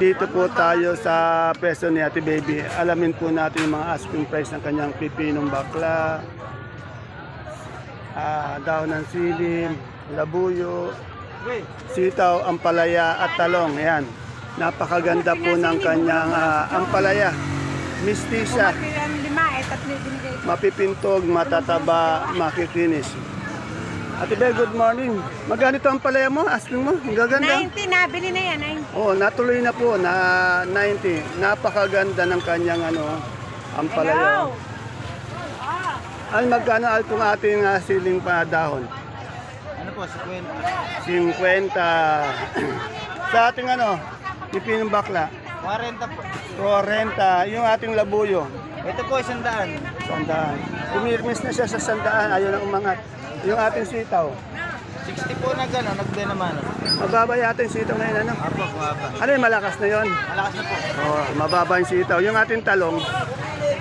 Dito po tayo sa peso ni Ate Baby. Alamin po natin yung mga asking price ng kanyang pipinong bakla, daon ng silim, labuyo, sitaw, ampalaya at talong. Ayan. Napakaganda po ng kanyang ampalaya. Mistisa. Mapipintog, matataba, makikinis. Ate Bel, good morning. Magkano ito ang palaya mo? Asking mo? Ang gaganda. 90, nabili na yan. 90. Oh, natuloy na po na 90. Napakaganda ng kanyang ang palaya. Ay, magkano altong ating siling pa dahon? Ano po, 50? 50. Sa ating pipinong bakla? 40 po. 40. Yung ating labuyo? Ito po, 100. 100. Tumirmis na siya sa 100. Ayaw na umangat. Yung ating sitaw? 60 po na gano'n, nagbe naman. Mababa yata yung sitaw ngayon, Apo, mababa. Ano yung malakas na yon? Malakas na po. Oh, mababa yung sitaw. Yung ating talong?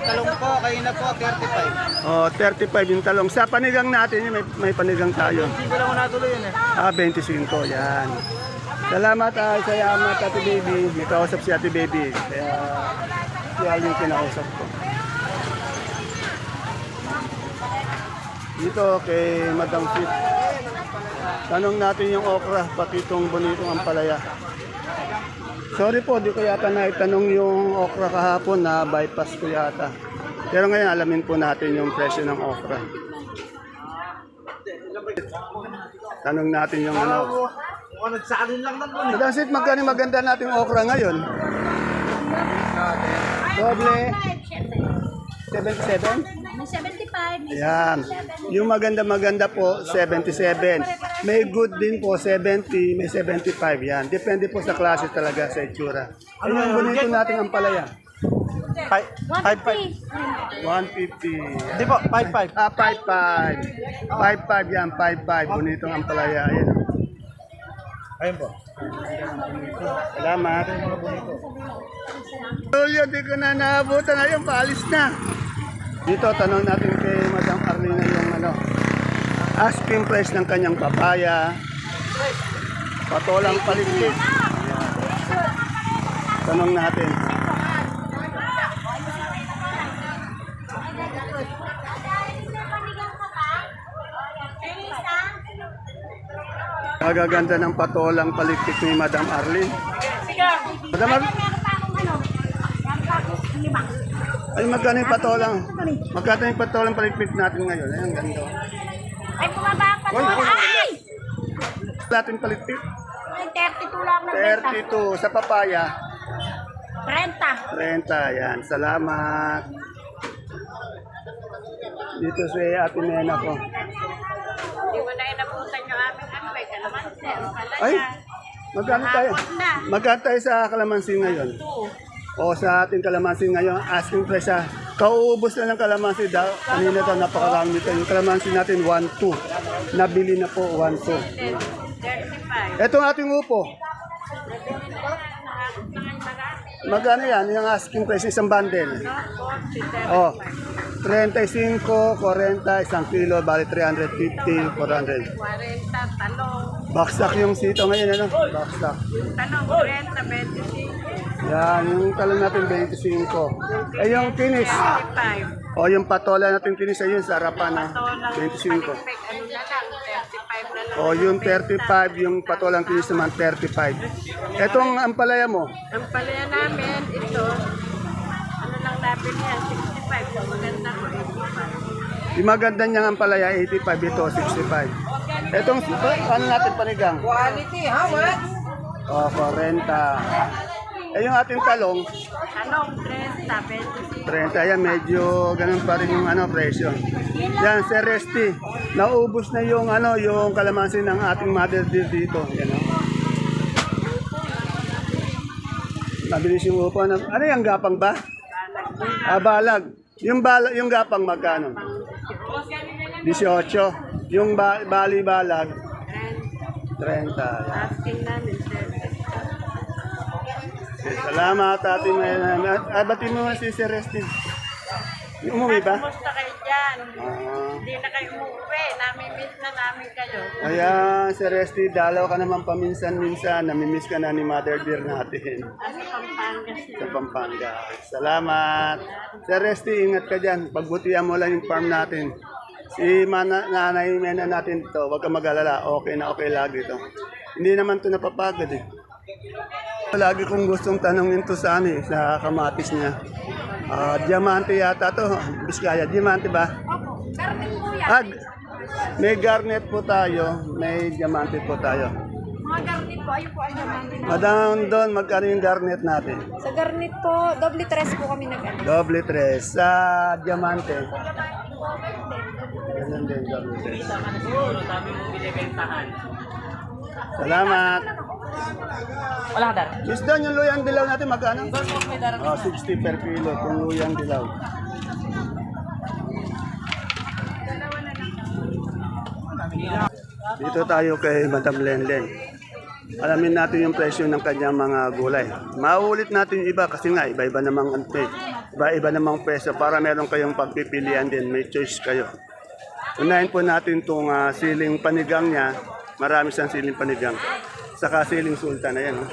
Talong po, kayo na po, 35. Oh, 35 yung talong. Sa panigang natin, may panigang tayo. Hindi ko lang ko natuloy yun 25, yan. Salamat, salamat Ate Baby. May kausap si Ate Baby. Kaya, siya yung kinausap ko. Dito kay Madam Fit. Tanong natin yung okra, pati itong bonitong ampalaya. Sorry po, di ko yata naitanong yung okra kahapon na bypass ko yata. Pero ngayon alamin po natin yung presyo ng okra. Tanong natin yung Nagsalin lang naman. Madam Fit, magkano maganda nating okra ngayon? Doble. 77? May 75. Ayan. Yung maganda-maganda po, 77. May good din po, 70. May 75. Yan. Depende po sa klase talaga, sa itsura. Ano yung bonito natin ang palaya? 55. 150. Hindi po, 55. 55. 55 yan, 55. Bonitong ang palaya. Ayan. Ayun po. Salamat. Tulio, di ko na naabutan. Ayun, paalis na. Dito, tanong natin kay Madam Arlina yung asking price ng kanyang papaya, patolang paligpit. Tanong natin. Kagaganda ng patolang paligpit ni Madam Arlene. Madam Arlene. Ay, magkano yung patolang? Magkano yung patolang paligpit natin ngayon? Ayan, ganda. Ay, bumaba pa Oy, doon. oy. Ay! Natin paligpit. Ay, 32 lang na benta. 32 sa papaya. 30. 30, yan. Salamat. Dito si Ate Nena ko. Hindi mo na inabutan yung aming may kalamansi. Ay, magkano tayo? Magkano tayo sa kalamansi ngayon? O sa ating kalamansi ngayon, asking price siya. Kauubos na ng kalamansi daw. Kanina daw napakarami nito. Yung kalamansi natin, 1-2. Nabili na po, 1-2. 35. Itong ating upo. Magkano yan? Yung asking price, isang bundle. Oh, 35, 40, isang kilo, bali 350, 400. 40, talong. Baksak yung sito ngayon, ano? Baksak. Talong, 40, 25. Yan, yung talong natin 25. Eh, yung kinis. 25. O, yung patola natin kinis, ayun, sa harapan na 25. Ano na lang, 35 na lang. O, yung 35, yung patolang kinis naman 35. Etong ampalaya mo, Ang palaya namin, ito, ano lang namin yan, 65. So, maganda ko, 85. yung maganda niyang ampalaya, 85, ito 65. Etong, ano natin panigang? Quality, how much? O, 40. Eh, yung ating talong, Talong, 30, 25. 30, yan, medyo ganun pa rin yung presyo. Yan, Sir Resty, naubos na yung yung kalamansi ng ating mother dear dito. Yan, mabilis yung upo. Ano yung gapang ba? Balag. Yung gapang magkano? 18. Yung bali-balag, 30. Yan. Asking namin, 30. Salamat, Ate Mayana. Batiin mo si Sir Resty. Umuwi ba? Kumusta kayo dyan? Ah. Hindi na kayo umuwi. Namimiss Namimiss na namin kayo. Ayan, si Resty, dalaw ka naman paminsan-minsan. Namimiss ka na ni Mother Dear natin Kasi Pampanga siya. sa Pampanga. Salamat. Si Resty, ingat ka dyan. Pagbutihan mo lang yung farm natin. Si Nanay Mena natin to, huwag ka mag-alala. Okay na okay lagi to. Hindi naman to napapagod eh. Lagi kong gustong tanongin to sa sa kamatis niya. Diamante yata to. Biskaya, diamante ba? Garden po yan. May garnet po tayo, may diamante po tayo. Mga garnet po, ayun po ang naman. Madam Don, magkano yung garnet natin? Sa garnet po, doble tres po kami nag-ano. Doble tres. Sa diamante. Ganun din, doble tres. Salamat. Wala ka dar. Miss Don, yung luyang dilaw natin magkano? 60 per kilo, kung luyang dilaw. Dito tayo kay Madam Lenlen. Alamin natin yung presyo ng kanyang mga gulay. Maulit natin yung iba kasi nga iba-iba namang iba-iba namang presyo para meron kayong pagpipilian din. May choice kayo. Unahin po natin itong siling panigang niya. Marami siyang siling panigang. Saka siling sultan. Ayan. Oh.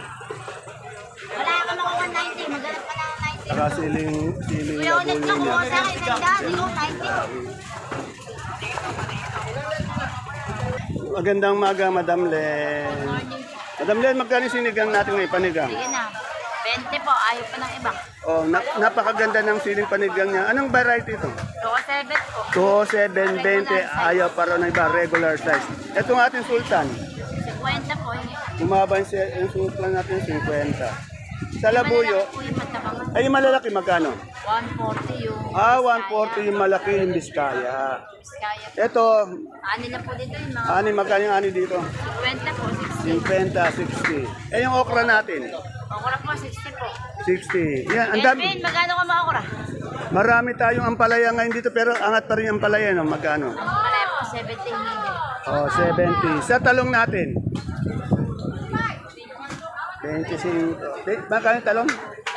Wala ka mga 190, magalat ka ng 90. Saka siling Kuya, ulit labuyo lang niya. po sa akin, nagdaan, ikaw 90. Magandang maga, Madam Len. Madam Len, magkano yung sinigang natin ngayon, panigang? Sige na, 20 po, ayaw pa ng iba. Oh, napakaganda ng siling panigang niya. Anong variety ito? 207 po, 2,720, ayaw para ng iba, regular size. Itong ating sultan, 50 po, hindi. bumaba yung sultan natin, 50. Sa labuyo, Po yung matabangan, ay yung malalaki magkano? 140 yung 140 yung malaki yung Biskaya. Biskaya. Ito, Ani na po dito yung mga ani magkano yung ani dito? 50 po, 50, 60. 60. yung okra natin, Okra po, 60 po. 60. Yan, ang dami. Elvin, magkano ka mga okra? Marami tayong ampalaya ngayon dito pero angat pa rin yung ampalaya, no? Magkano? Malay po, 70 hindi. Oh, 70. Sa talong natin. 25. Magkano yung talong?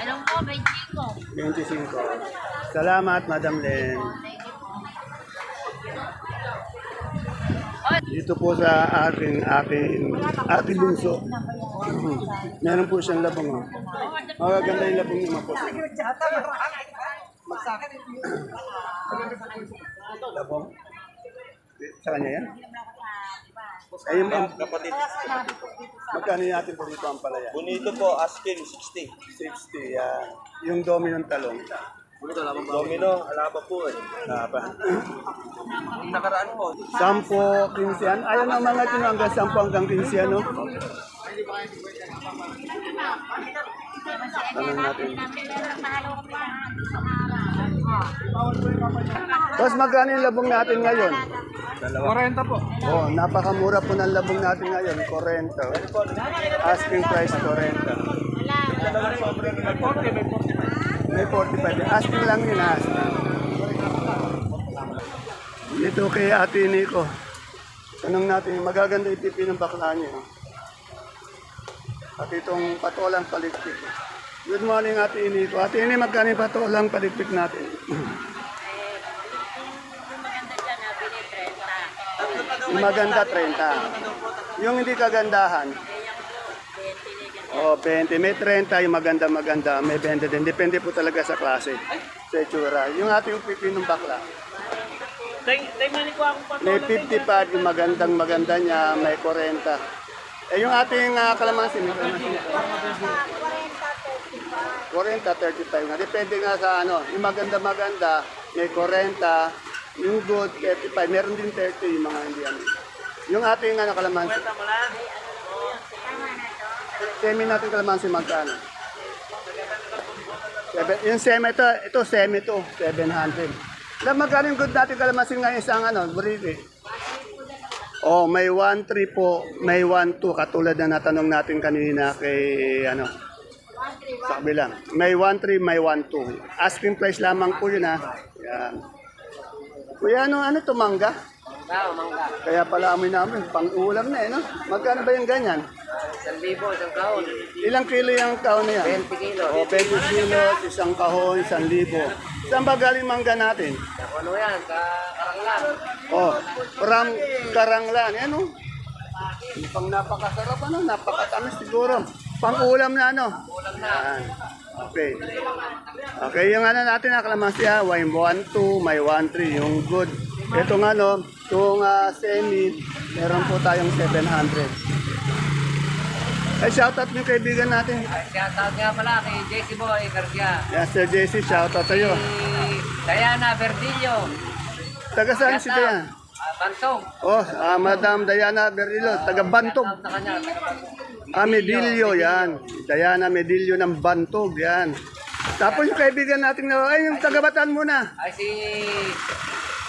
Anong po, 25. 25. Salamat, Madam Len. Dito po sa ating bunso. Meron po siyang labong. Oh. Magaganda yung labong niya po. Labong? Sa kanya yan? Ayun ba? Kapatid. Magkano yung ating bonito ang palaya? Bonito po, asking 60. 60, yan. Yung dominong talong. Domino, alaba po eh. Napa. Yung nakaraan po. 10, 15 yan. Ayaw ng mga tino hanggang 10 hanggang 15 yan, no? Tanong natin. Tapos magkano yung labong natin ngayon? 40 po. Oh, napakamura po ng labong natin ngayon, 40. Asking price 40. May 45. Asking lang yun, asking. Dito kay Ate Nico. Tanong natin, magaganda yung pipi ng bakla niyo. At itong patolang palikpik. Good morning, Ate Nico. Ate Nico, magkano yung patolang palikpik natin? Yung maganda, 30. Yung hindi kagandahan, oh, 20. May 30, yung maganda, may 20 din. Depende po talaga sa klase, sa itsura. Yung ating pipinong bakla, may 55, yung maganda niya, may 40. Yung ating kalamansi, may kalamansi. 40, 35 nga. Depende nga sa yung maganda, may 40. Yung good, 35. Meron din 30 yung mga hindi Yung ating kalamansi. Semi natin kalamansi magkano? Yung semi ito semi to, 700. Alam magkano yung good natin kalamansi ngayon isang buriti? Oh, may 1.3 po, may 1.2 katulad na natanong natin kanina kay sa kabilang. May 1.3, may 1.2. Asking price lamang po yun Yan. Kuya, ano to, mangga? Mangga. Kaya pala amoy namin, pang-ulam na no? Magkano ba yung ganyan? 1,000, isang kahon. Ilang kilo yung kahon na yan? 20 kilo. O, 20 kilos, isang kahon, 1,000. Saan ba galing mangga natin? Ano yan? Karanglan. Oh, from Karanglan. Yan o. Pang napakasarap ano, napakatamis siguro. Pang-ulam na ano. Yan. Okay. Okay, yung ano natin na kalamansi ha, may 1.2, may 1.3, yung good. Itong ano, itong semi, meron po tayong 700. Ay, shoutout yung kaibigan natin. Shoutout nga pala kay JC Boy Garcia. Yan, Sir JC, shoutout sa'yo. Si Diana Verdillo. Taga saan si Diana? Bantong. Oh, Madam Diana Berilo, taga Bantog. Sa kanya. Medillo, yan. Diana Medillo ng Bantog, yan. Tapos yung kaibigan natin na, ay, yung taga-Bataan muna. Ay si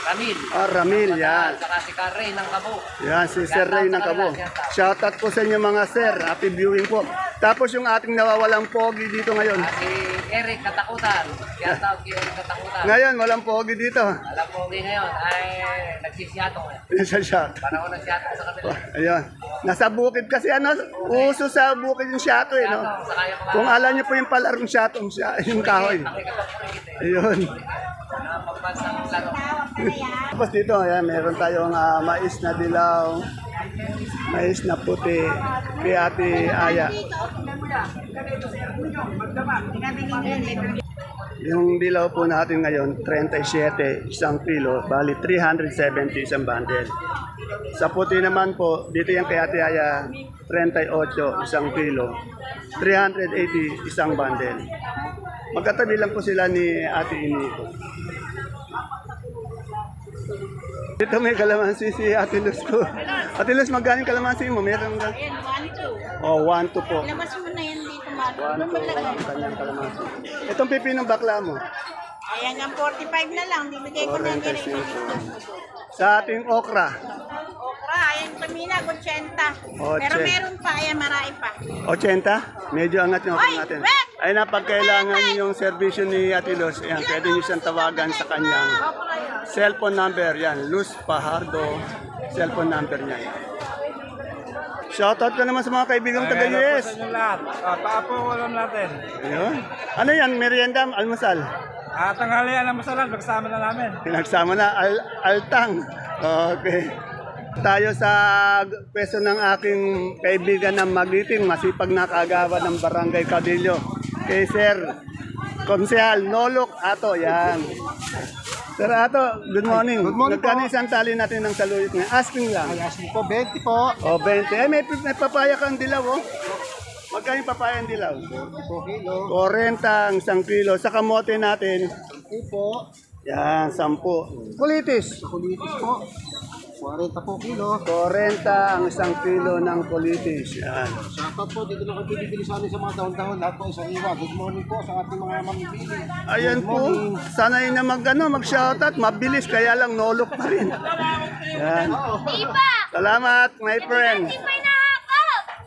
Ramil. Ramil, yan. Saka si Carrey ng Cabo. Yan, si Sir Ray ng Cabo. Shoutout po sa inyo mga sir. Happy viewing po. Tapos yung ating nawawalang pogi dito ngayon. Si Eric Katakutan. Shoutout kay Eric Katakutan. Ngayon, walang pogi dito. Alam mo ngayon ay nagsisiyatong eh. Yan sa shot. Panahon ng siyatong sa kanila. Ayun. Nasa bukid kasi ano, uso sa bukid yung shato eh, no? Sa kaya ko Kung alam niyo po yung palarong shato, yung kahoy. Ayun. pagbansang laro. Tapos dito, ayan, meron tayong mais na dilaw, mais na puti, kay Ate Aya. Yung dilaw po natin ngayon, 37 isang kilo, bali 370 isang bundle. Sa puti naman po, dito yung kay Ate Aya, 38 isang kilo, 380 isang bundle. Magkatabi lang po sila ni Ate Iniko. Dito may kalamansi si Ate Luz ko. Ate Luz, magkano yung kalamansi mo? Meron ka? Ayan, 1, 2. Oh, 1 to po. Labas mo na yan dito, 1 Marco. to ang kanyang kalamansi. Itong pipinong bakla mo. Ayan nga, 45 na lang. Bibigay ko na yan. Sa ating okra, Okra, ayan, pamina, 80. Oh, Pero check. meron pa, ayan, marami pa. 80? Medyo angat yung okra Ay, natin. wait! Ay na, pag kailangan yung servisyo ni Ate Luz, ayan, pwede nyo siyang tawagan sa kanyang cellphone number. Yan, Luz Pajardo, cellphone number niya. Shoutout ka naman sa mga kaibigang taga-US. Sa inyo lahat. Paapo alam natin. Ayun. Ano yan, merienda, almusal? Tanghalian ang masalan, magsama na namin. Pinagsama na, altang. Okay. Tayo sa pwesto ng aking kaibigan ng Magiting, masipag na kaagawan ng Barangay Cadillo. Kay Sir Konsehal Nolok Ato, yan. Sir Ato, good morning. Good morning Nagkano po. isang tali natin ng saluyot na? Asking lang. Ay, asking po, 20 po. O, 20. Eh, may papaya kang dilaw, oh. Magkano yung papaya ang dilaw? 4 kilo. 40 ang isang kilo. Sa kamote natin, 10 po. yan, 10. Kulitis. Kulitis po. 40 po kilo. 40 ang isang kilo ng kulitis. Yan. Shoutout po, dito na kayo pinipili sa amin sa mga taon-taon. Lahat po isang iwa. Good morning po sa ating mga mamipili. Ayan po, sanay na mag-shoutout, mabilis, kaya lang nolok pa rin. Yan. Salamat, my friend.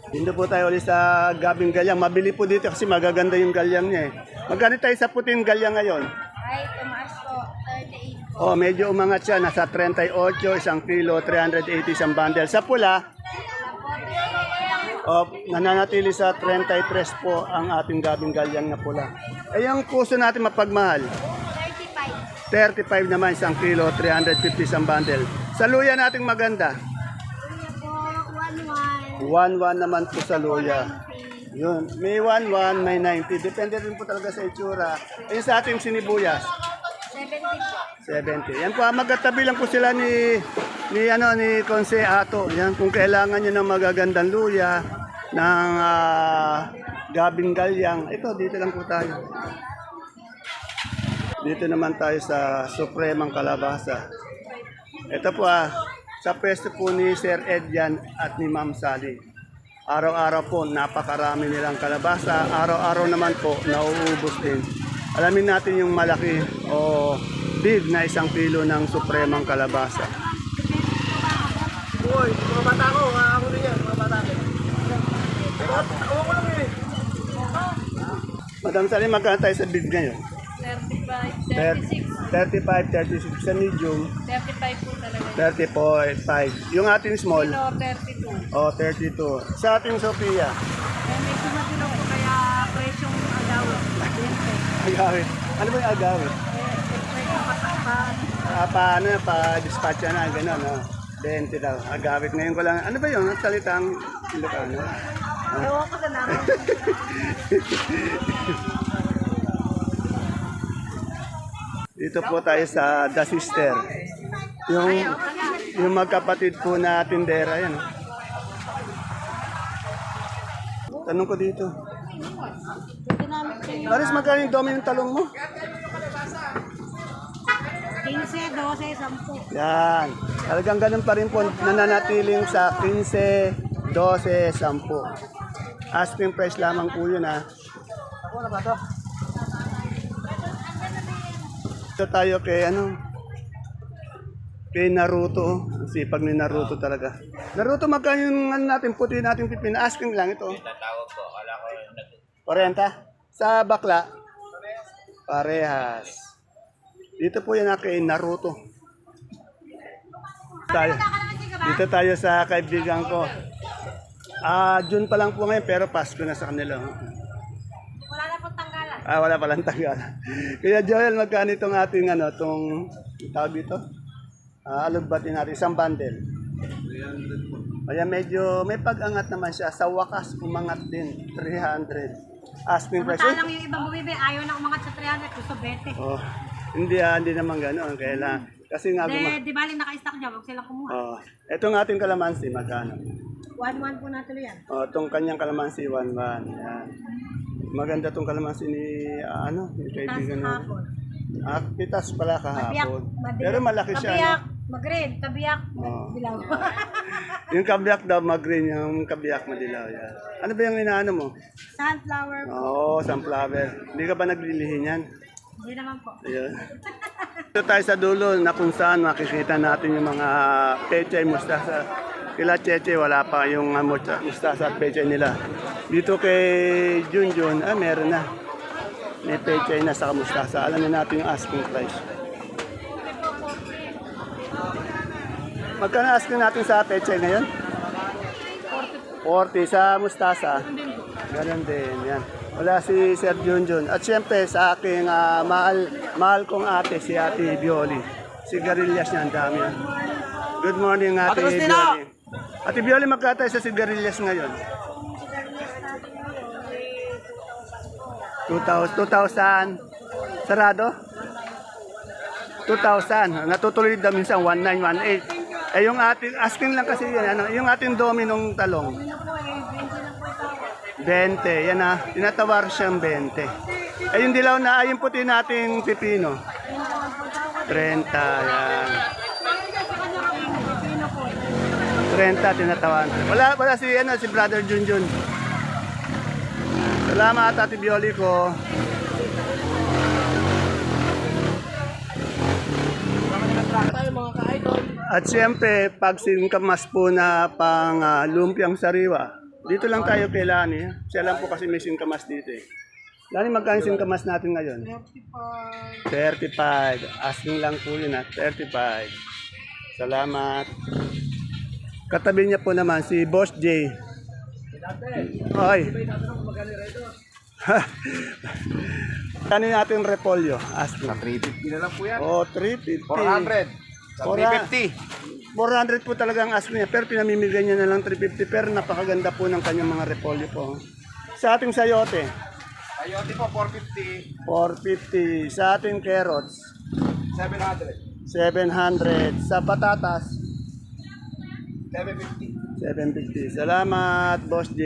Dito po tayo ulit sa Gabing Galyang. Mabili po dito kasi magaganda yung galyang niya eh. Magkano tayo sa puting galyang ngayon? Ay, tumaas po, 38. Oh, medyo umangat siya. Nasa 38, isang kilo, 380 isang bundle. Sa pula, oh, nananatili sa 33 po ang ating Gabing Galyang na pula. Eh, yung puso natin mapagmahal. 35. 35 naman isang kilo, 350 isang bundle. Sa luya nating maganda. Kuya po, 11. 1-1 naman po sa luya. Yun. May 1-1, may 90. Depende rin po talaga sa itsura. Ayun sa ating sinibuyas. 70 po. 70. Yan po, magkatabi lang po sila ni Conse Ato. Yan, kung kailangan nyo ng magagandang luya, ng Gabing Galyang. Ito, dito lang po tayo. Dito naman tayo sa Supremang Kalabasa. Ito po sa pwesto po ni Sir Edjan at ni Ma'am Sally. Araw-araw po, napakarami nilang kalabasa. Araw-araw naman po, nauubos din. Alamin natin yung malaki o big na isang kilo ng Supremang Kalabasa. Uy, mga bata ko, ako rin yan, mga bata ko. Ako ko lang eh. Madam Sally, magkano tayo sa big ngayon? 35, 36. 35, 36 sa medium, 35 po talaga. 30.5. Yung ating small, Kilo, 32. oh, 32. Sa ating Sophia, Medyo matino po kaya presyong agawin. 20. agawit. Ano ba yung agawit? Presyong patakpan. Paano, pa-dispatch na, gano'n, no? 20 daw. Agawit ngayon ko lang. Ano ba yun? Salitang Ilocano? Ewan ko na namin. Dito po tayo sa The Sister. Yung magkapatid po na tindera, yan. Tanong ko dito. Aris, magkano yung dami ng talong mo? 15, 12, 10. Yan. Talagang ganun pa rin po nananatiling sa 15, 12, 10. Asking price lamang po yun, ha. Ito tayo kay kay Naruto. Sipag ni Naruto talaga. Naruto, magkano yung natin, puti natin pipin? Asking lang ito. Tatawag po. Kala ko 40. Sa bakla, parehas. Dito po yan kay Naruto. Dito tayo sa kaibigan ko. June pa lang po ngayon pero Pasko na sa kanila. Wala na pong tanggalan. Wala palang tagal. Kaya Joel, magkano itong ating itong tawag dito? Alugbatin natin, isang bundle. Kaya medyo may pag-angat naman siya. Sa wakas, umangat din. 300. Asking price. Samantalang yung ibang bumibili, ayaw na umangat sa 300, gusto 20. Oh, hindi naman ganoon. Kaya kasi nga Di bali naka-stock dyan, huwag silang kumuha. Oh, itong ating kalamansi, magkano? 1-1 po natuloy yan. Oh, itong kanyang kalamansi, 1-1. Yan. Maganda itong kalamansi ni, yung kaibigan na. Hapon. Pitas pala Mabiyak. kahapon. Pero malaki siya. Mabiyak. Mag-green. Kabiyak. Oh. Dilaw. Yung kabiyak daw, mag-green. Yung kabiyak, madilaw. Yan. Ano ba yung inaano mo? Sunflower. Oo, sunflower. Hindi ka ba naglilihin yan? Hindi naman po. Ayun. Ito tayo sa dulo na kung saan makikita natin yung mga pechay, mustasa. Kila Cheche, wala pa yung mustasa at pechay nila. Dito kay Junjun, meron na. May pechay na sa mustasa. Alam na natin yung asking price. Magkano asking natin sa pechay ngayon? 40 sa mustasa. Ganon din, yan. Wala si Sir Junjun. At siyempre sa aking mahal kong ate, si Ate Bioli. Sigarilyas niya, ang dami. Good morning, Ate Bioli. Ate Bioli, magkatay sa sigarilyas ngayon? 2,000. Sarado? 2,000. Natutuloy daw minsan 1,918. Yung ating, asking lang kasi yun, yung ating dominong talong. 20, yan tinatawar siyang 20. Yung dilaw na, yung puti nating pipino. 30, yan. 30, tinatawan. Wala si Brother Junjun. Salamat, Ate Bioli ko. At siyempre, pag singkamas po na pang lumpiang sariwa, dito lang tayo kay Lani. Siya lang po kasi may singkamas dito eh. Lani, magkano singkamas natin ngayon? 35. Asking lang po yun 35. Salamat. Katabi niya po naman si Boss J. Ay. Ano natin repolyo? Asking. 350 na lang po yan. Oh, 350. 400. Sa 350. 400 po talaga ang ask niya, pero pinamimigay niya na lang 350, pero napakaganda po ng kanyang mga repolyo po. Sa ating sayote, Ayote po, 450. 450. Sa ating carrots, 700. 700. Sa patatas, 750. 750. Salamat, Boss J.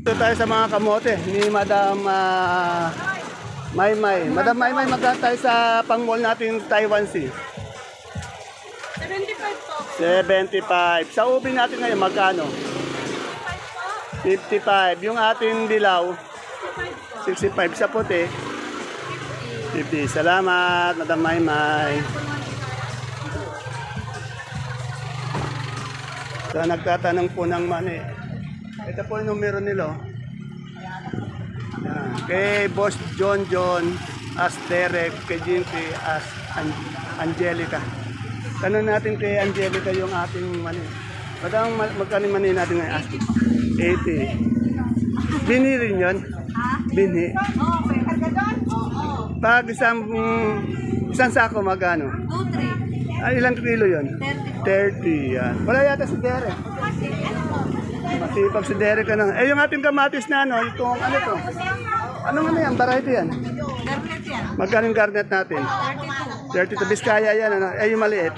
Ito tayo sa mga kamote ni Madam Maymay. Madam Maymay, magkano tayo sa pang-mall natin Taiwan Sea? 75 po. 75. Sa ubi natin ngayon, magkano? 55. Yung ating dilaw, 65. Sa puti, 50. Salamat, Madam Maymay. So, nagtatanong po ng mani. Ito po yung numero nila. Yan. Kay Boss John as Derek, kay Jimpy as Angelica. Tanong natin kay Angelica yung ating mani. Magkano yung mani natin ngayon? 80. Bini rin yun? Bini. Oo, may karga doon? Oo. Pag isang sako magkano? 2-3. Ay, ilang kilo yun? 30. Yan. Wala yata si Derek. Masipag si Derek ka na. Eh, yung ating kamatis na ano, itong ano to? Anong ano yan? Variety yan? Garnet yan. Magkano yung garnet natin? 32. 32. Biskaya yan. Ano? Eh, yung maliit?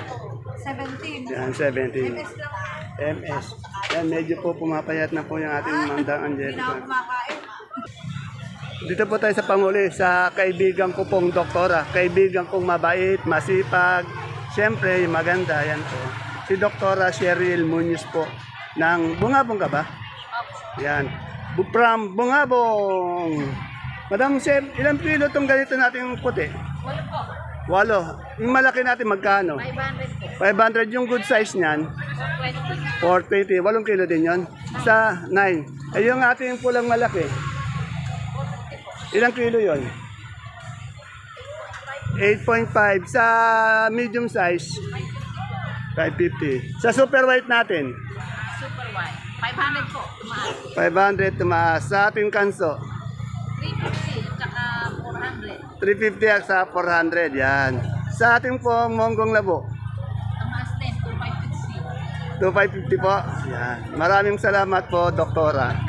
17. Yan, 17. MS. Yan, medyo po pumapayat na po yung ating Mandang Angelica. Kumakain. Dito po tayo sa Panguli, sa kaibigan ko pong doktora. Kaibigan kong mabait, masipag, siyempre maganda. Yan po. Si Doktora Cheryl Muñoz po ng Bungabong ka ba? Yan. From Bungabong. Madam Chef, ilang kilo itong ganito natin puti? 8. Yung malaki natin magkano? 500 po. 500 yung good size niyan. 20. 420. 8 kilo din yon. Sa 9. Eh yung ating pulang malaki. Ilang kilo yon? 8.5. Sa medium size, 550. Sa super white natin, Super wide. 500 po. Tumaas. 500 tumaas. Sa ating kanso, 350. Tsaka 400. 350 at sa 400. Yan. Sa ating pong monggong labo, Tumaas din. 2550. 2550 po. Yan. Maraming salamat po, Doktora.